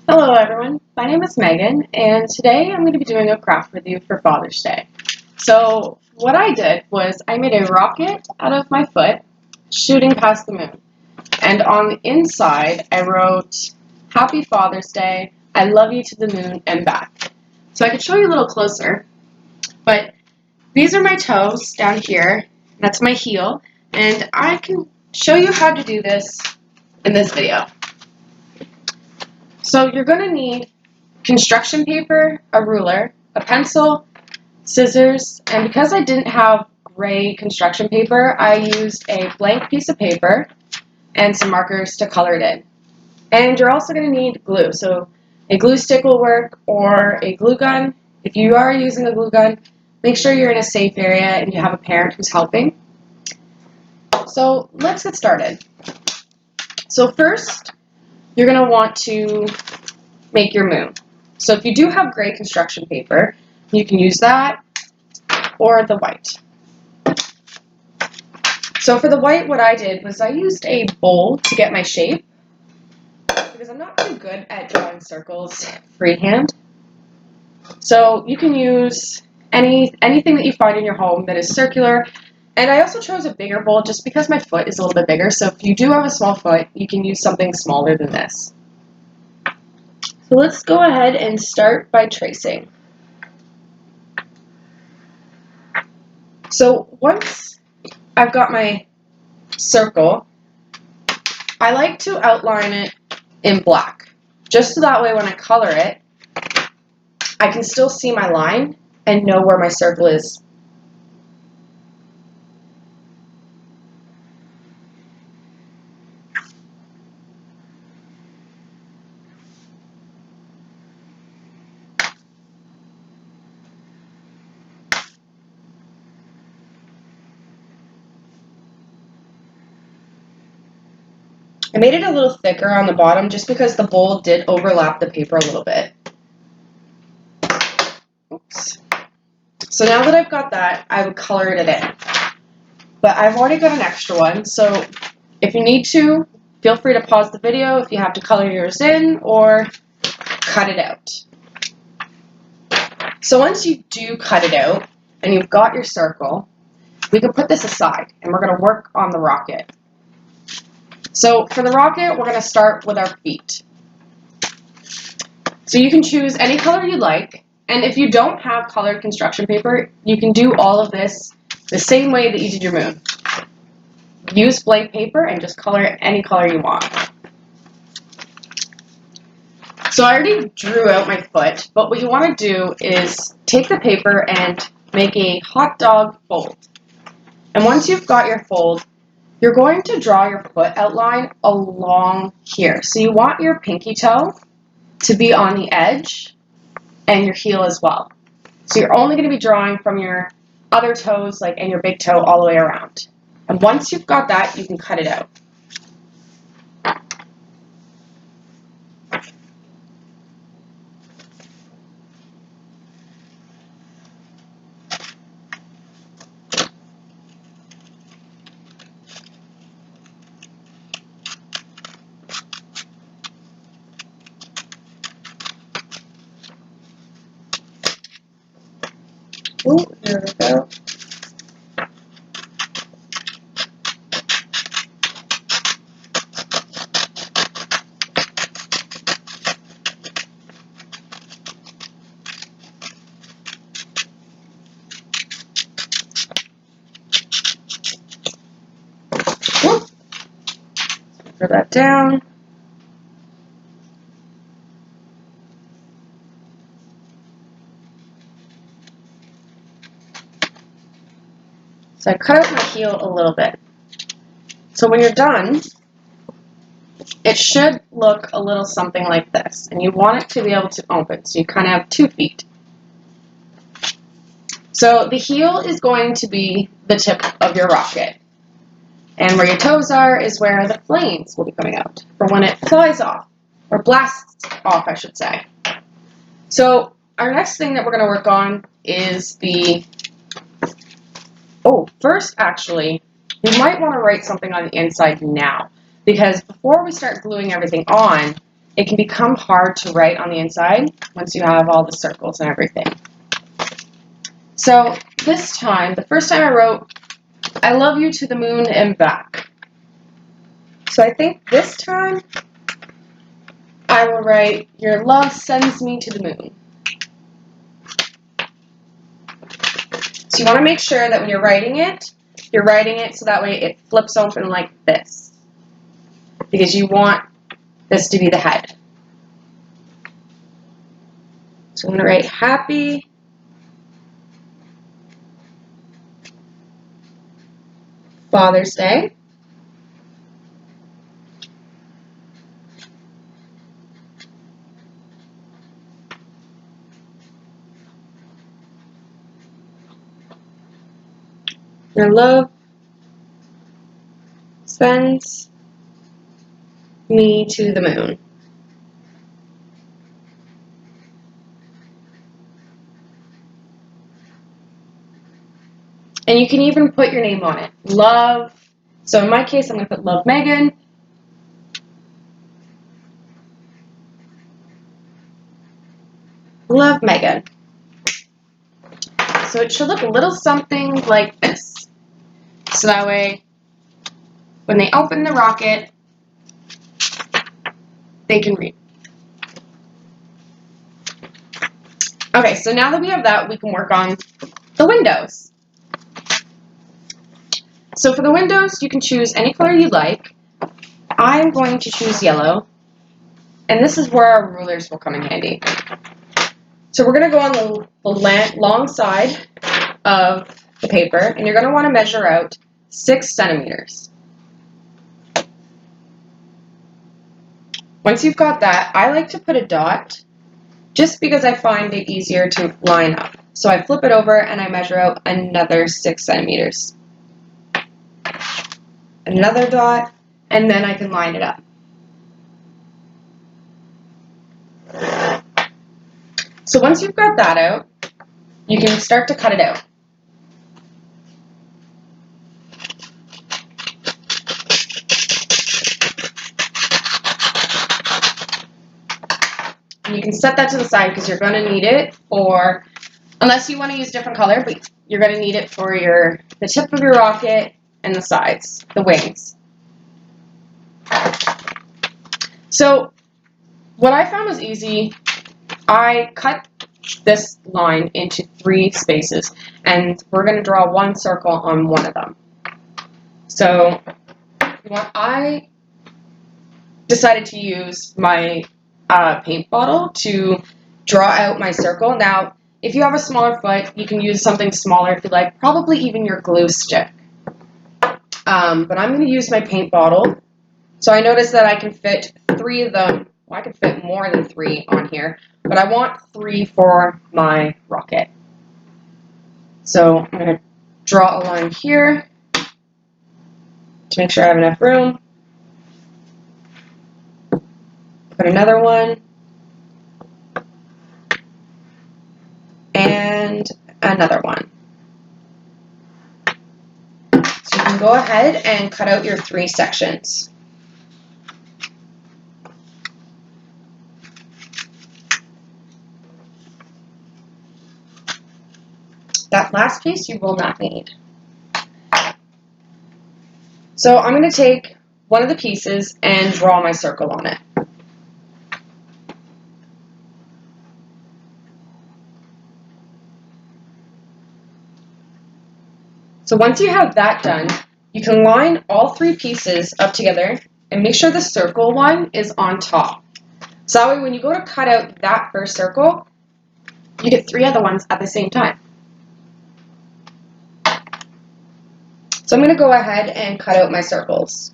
Hello everyone, my name is Megan and today I'm going to be doing a craft with you for Father's Day. So what I did was I made a rocket out of my foot shooting past the moon, and on the inside I wrote Happy Father's Day, I love you to the moon and back. So I could show you a little closer, but these are my toes down here, that's my heel, and I can show you how to do this in this video. So you're going to need construction paper, a ruler, a pencil, scissors, and because I didn't have gray construction paper, I used a blank piece of paper and some markers to color it in. And you're also going to need glue, so a glue stick will work or a glue gun. If you are using a glue gun, make sure you're in a safe area and you have a parent who's helping. So let's get started. So first, you're going to want to make your moon. So if you do have gray construction paper, you can use that or the white. So for the white, what I did was I used a bowl to get my shape because I'm not too good at drawing circles freehand. So you can use anything that you find in your home that is circular. And I also chose a bigger bowl just because my foot is a little bit bigger. So if you do have a small foot, you can use something smaller than this. So let's go ahead and start by tracing. So once I've got my circle, I like to outline it in black, just so that way when I color it, I can still see my line and know where my circle is. I made it a little thicker on the bottom just because the bowl did overlap the paper a little bit. Oops. So now that I've got that, I would color it in. But I've already got an extra one, so if you need to, feel free to pause the video if you have to color yours in or cut it out. So once you do cut it out and you've got your circle, we can put this aside and we're going to work on the rocket. So for the rocket, we're going to start with our feet. So you can choose any color you like, and if you don't have colored construction paper, you can do all of this the same way that you did your moon. Use blank paper and just color it any color you want. So I already drew out my foot, but what you want to do is take the paper and make a hot dog fold. And once you've got your fold, you're going to draw your foot outline along here. So you want your pinky toe to be on the edge and your heel as well. So you're only going to be drawing from your other toes, and your big toe all the way around. And once you've got that, you can cut it out. Ooh, there we go. Put that down. So I cut out my heel a little bit. So when you're done, it should look a little something like this. And you want it to be able to open, so you kind of have 2 feet. So the heel is going to be the tip of your rocket. And where your toes are is where the flames will be coming out for when it flies off, or blasts off, I should say. So our next thing that we're going to work on is the... Oh, first, actually, you might want to write something on the inside now, because before we start gluing everything on, it can become hard to write on the inside once you have all the circles and everything. So this time, the first time I wrote, I love you to the moon and back. So I think this time I will write, your love sends me to the moon. So you want to make sure that when you're writing it so that way it flips open like this. Because you want this to be the head. So I'm going to write happy Father's Day. Your love sends me to the moon. And you can even put your name on it. Love. So in my case, I'm going to put Love Megan. Love Megan. So it should look a little something like this. So that way, when they open the rocket, they can read. Okay, so now that we have that, we can work on the windows. So for the windows, you can choose any color you like. I'm going to choose yellow. And this is where our rulers will come in handy. So we're going to go on the long side of the paper, and you're going to want to measure out 6 centimeters. Once you've got that, I like to put a dot just because I find it easier to line up. So I flip it over and I measure out another 6 centimeters. Another dot, and then I can line it up. So once you've got that out, you can start to cut it out. And you can set that to the side because you're going to need it for, unless you want to use different color, but you're going to need it for the tip of your rocket and the sides, the wings. So what I found was easy. I cut this line into 3 spaces, and we're going to draw 1 circle on one of them. So I decided to use my paint bottle to draw out my circle. Now, if you have a smaller foot, you can use something smaller if you like, probably even your glue stick. But I'm going to use my paint bottle. So I noticed that I can fit 3 of them. Well, I can fit more than 3 on here, but I want 3 for my rocket. So I'm going to draw a line here to make sure I have enough room. Put another one. And another one. So you can go ahead and cut out your 3 sections. That last piece you will not need. So I'm going to take one of the pieces and draw my circle on it. So once you have that done, you can line all 3 pieces up together and make sure the circle one is on top. So that way when you go to cut out that first circle, you get 3 other ones at the same time. So I'm going to go ahead and cut out my circles.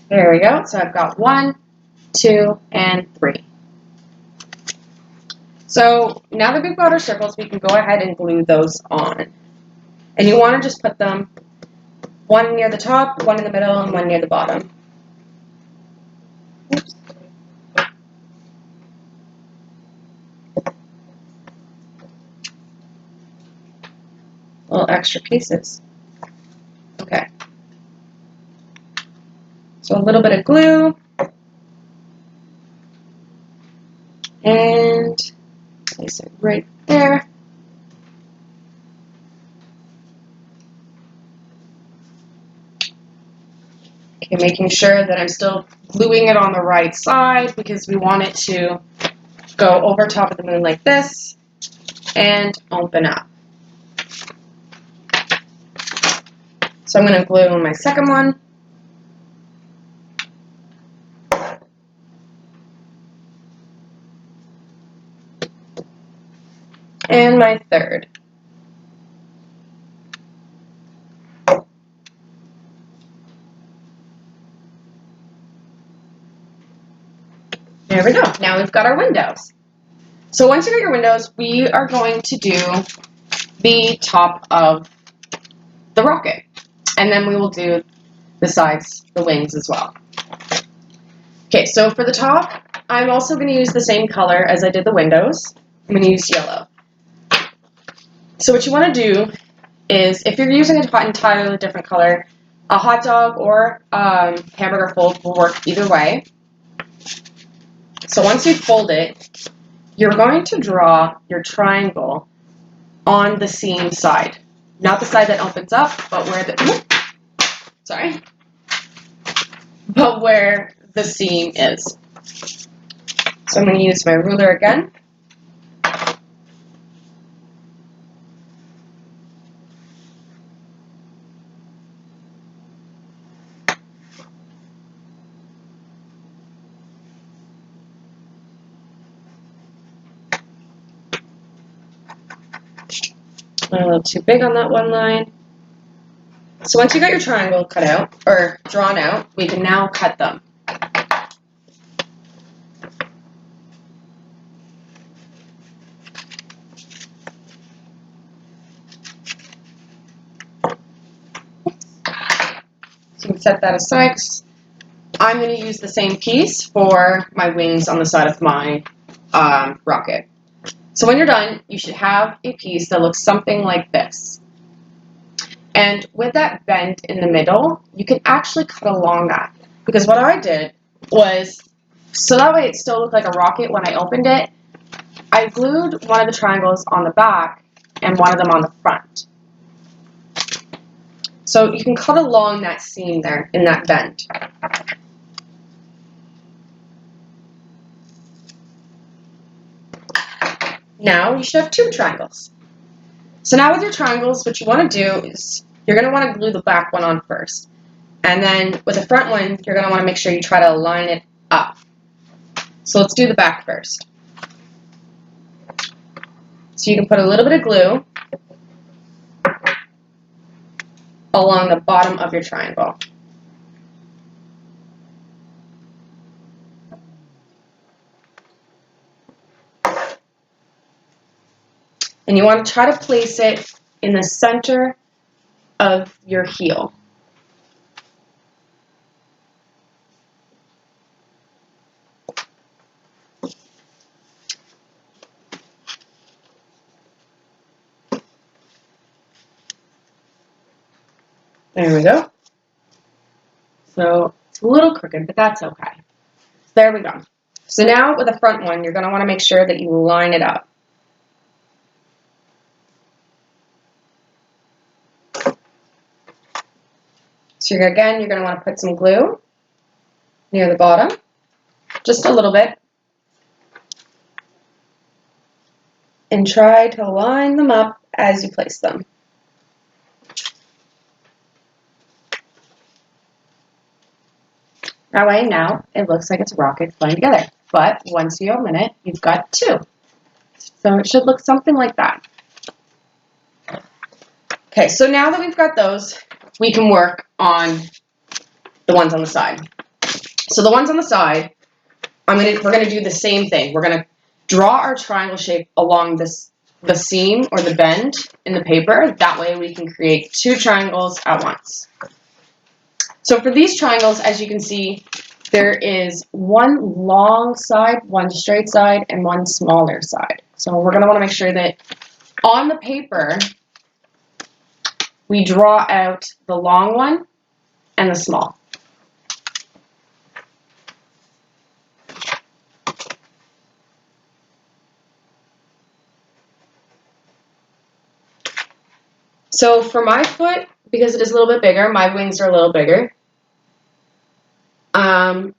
There we go. So I've got 1, 2, and 3. So now that we've got our circles, we can go ahead and glue those on. And you want to just put them 1 near the top, 1 in the middle, and 1 near the bottom. Oops. little extra pieces. Okay. So a little bit of glue. And place it right there. Okay, making sure that I'm still gluing it on the right side because we want it to go over top of the moon like this and open up. So I'm going to glue my second one. And my third. There we go. Now we've got our windows. So once you get your windows, we are going to do the top of the rocket. And then we will do the sides, the wings as well. Okay, so for the top, I'm also going to use the same color as I did the windows. I'm going to use yellow. So what you want to do is, if you're using an entirely different color, a hot dog or hamburger fold will work either way. So once you fold it, you're going to draw your triangle on the seam side. Not the side that opens up, but where the, sorry, but where the seam is. So I'm going to use my ruler again. A little too big on that one line. So once you got your triangle cut out, or drawn out, we can now cut them. So you can set that aside. I'm going to use the same piece for my wings on the side of my rocket. So when you're done, you should have a piece that looks something like this. And with that bend in the middle, you can actually cut along that. Because what I did was, so that way it still looked like a rocket when I opened it, I glued one of the triangles on the back and one of them on the front. So you can cut along that seam there in that bend. Now you should have two triangles. So now with your triangles, what you want to do is you're going to want to glue the back one on first. And then with the front one, you're going to want to make sure you try to line it up. So let's do the back first. So you can put a little bit of glue along the bottom of your triangle. And you want to try to place it in the center of your heel. There we go. So it's a little crooked, but that's okay. There we go. So now with the front one, you're going to want to make sure that you line it up. So you're going to want to put some glue near the bottom, just a little bit, and try to line them up as you place them. That way now it looks like it's a rocket flying together. But once you open it, you've got two. So it should look something like that. Okay, so now that we've got those, we can work on the ones on the side. So the ones on the side, we're gonna do the same thing. We're gonna draw our triangle shape along the seam or the bend in the paper. That way we can create two triangles at once. So for these triangles, as you can see, there is one long side, one straight side, and one smaller side. So we're gonna wanna make sure that on the paper, we draw out the long one and the small. So for my foot, because it is a little bit bigger, my wings are a little bigger. But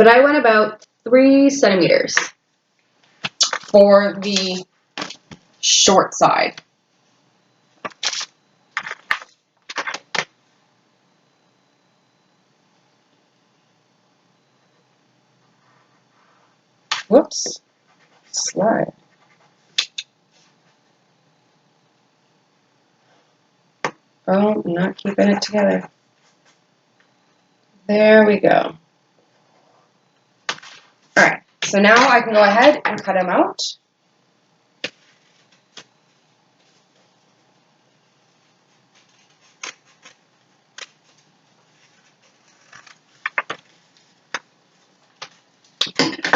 I went about 3 centimeters for the short side. Whoops, slide. Oh, I'm not keeping it together. There we go. All right, so now I can go ahead and cut them out.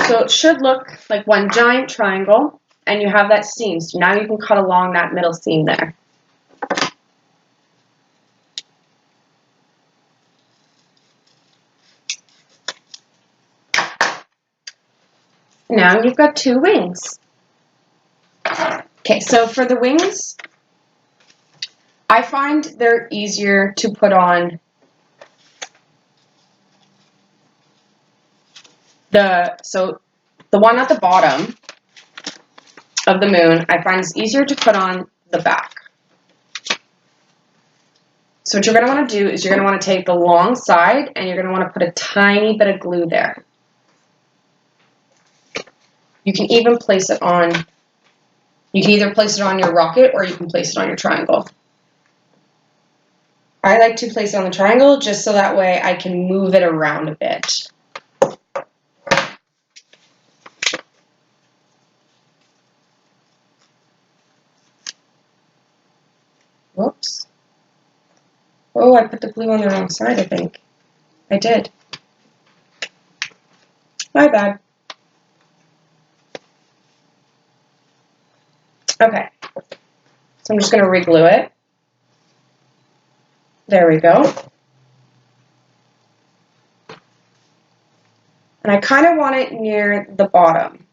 So it should look like one giant triangle, and you have that seam. So now you can cut along that middle seam there. Now you've got 2 wings. Okay, so for the wings, I find they're easier to put on the one at the bottom of the moon, I find it's easier to put on the back. So what you're going to want to do is you're going to want to take the long side and you're going to want to put a tiny bit of glue there. You can even place it on, you can either place it on your rocket or you can place it on your triangle. I like to place it on the triangle just so that way I can move it around a bit. Whoops. Oh, I put the glue on the wrong side, I think. I did. My bad. Okay. So I'm just going to re-glue it. There we go. And I kind of want it near the bottom.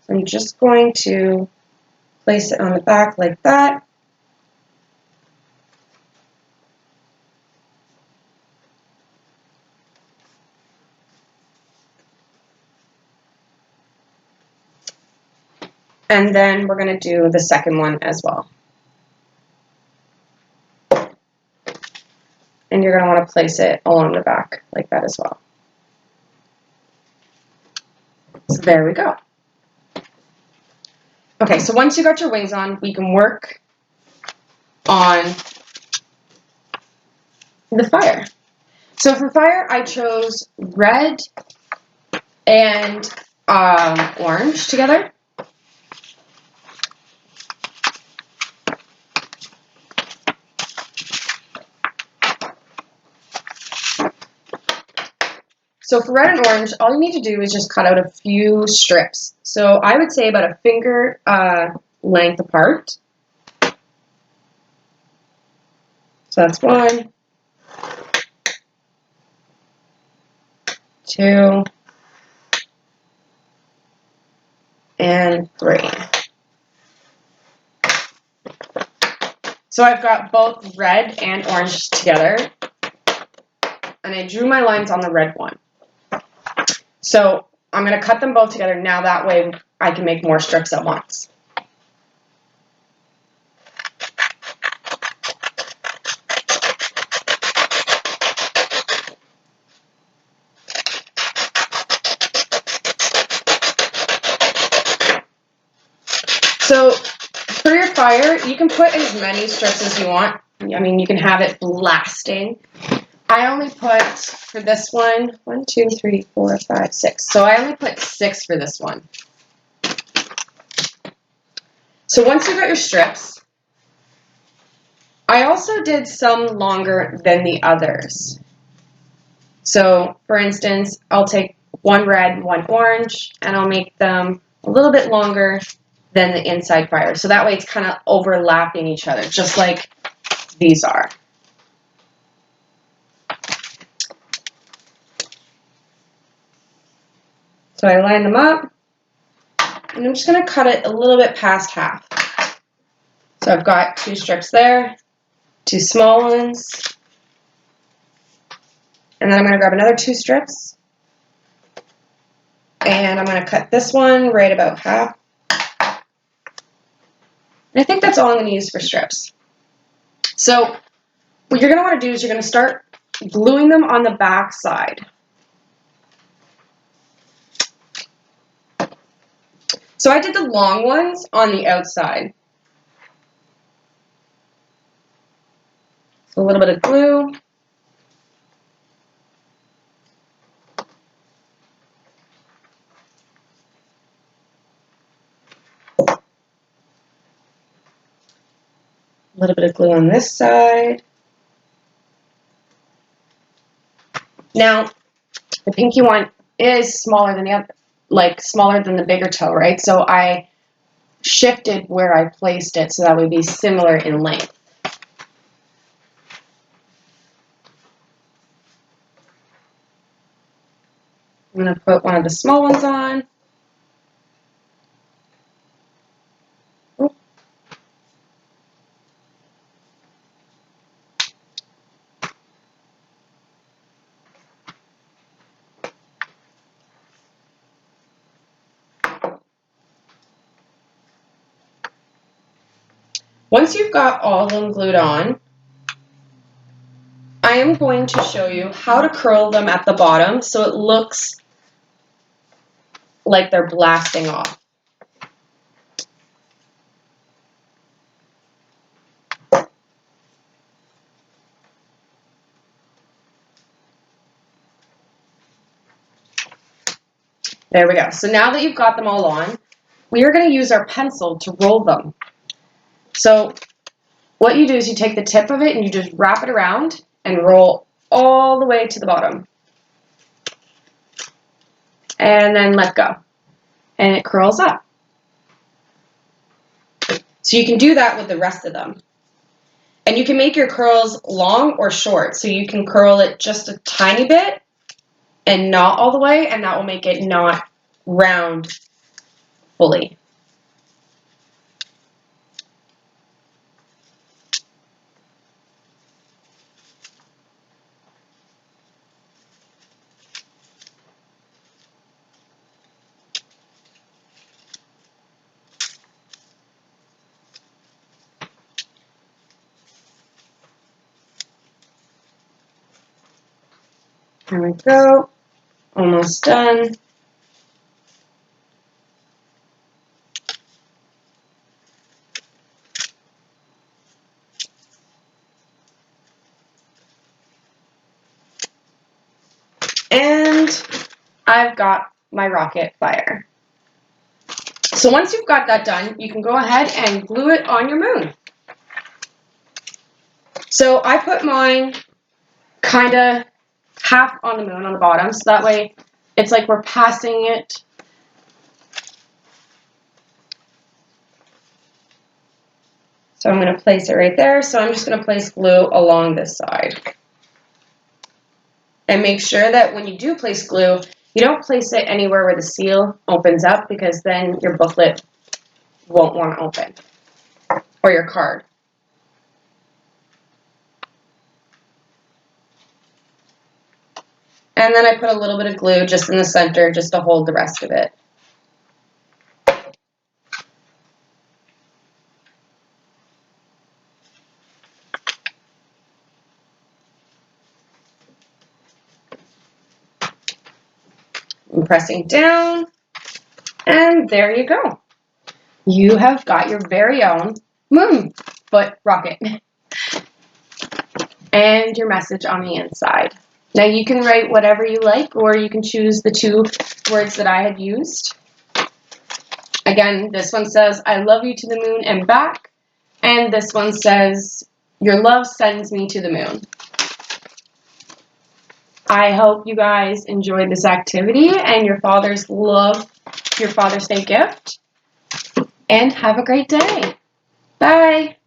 So I'm just going to place it on the back like that. And then we're going to do the second one as well. And you're going to want to place it along the back like that as well. So there we go. Okay, so once you got your wings on, we can work on the fire. So for fire, I chose red and orange together. So for red and orange, all you need to do is just cut out a few strips. So I would say about a finger length apart. So that's 1, 2, and 3. So I've got both red and orange together, and I drew my lines on the red one. So I'm going to cut them both together now, that way I can make more strips at once. So for your fire, you can put as many strips as you want. I mean, you can have it blasting. I only put, for this one, 1, 2, 3, 4, 5, 6. So I only put 6 for this one. So once you've got your strips, I also did some longer than the others. So for instance, I'll take 1 red, 1 orange, and I'll make them a little bit longer than the inside fire. So that way it's kind of overlapping each other, just like these are. So I line them up, and I'm just going to cut it a little bit past half. So I've got 2 strips there, 2 small ones, and then I'm going to grab another 2 strips, and I'm going to cut this one right about half. And I think that's all I'm going to use for strips. So what you're going to want to do is you're going to start gluing them on the back side. So I did the long ones on the outside. So a little bit of glue. A little bit of glue on this side. Now, the pinky one is smaller than the other, like smaller than the bigger toe, right? So I shifted where I placed it so that would be similar in length. I'm going to put one of the small ones on. Once you've got all of them glued on, I am going to show you how to curl them at the bottom so it looks like they're blasting off. There we go. So now that you've got them all on, we are going to use our pencil to roll them. So what you do is you take the tip of it and you just wrap it around and roll all the way to the bottom. And then let go. And it curls up. So you can do that with the rest of them. And you can make your curls long or short. So you can curl it just a tiny bit and not all the way, and that will make it not round fully. There we go. Almost done. And I've got my rocket fire. So once you've got that done, you can go ahead and glue it on your moon. So I put mine kind of half on the moon on the bottom, so that way it's like we're passing it. So I'm going to place it right there. So I'm just going to place glue along this side. And make sure that when you do place glue, you don't place it anywhere where the seal opens up, because then your booklet won't want to open, or your card. And then I put a little bit of glue just in the center just to hold the rest of it. I'm pressing down, and there you go. You have got your very own moon foot rocket and your message on the inside. Now you can write whatever you like, or you can choose the 2 words that I had used. Again, this one says, I love you to the moon and back. And this one says, your love sends me to the moon. I hope you guys enjoyed this activity and your fathers love your Father's Day gift. and have a great day. Bye!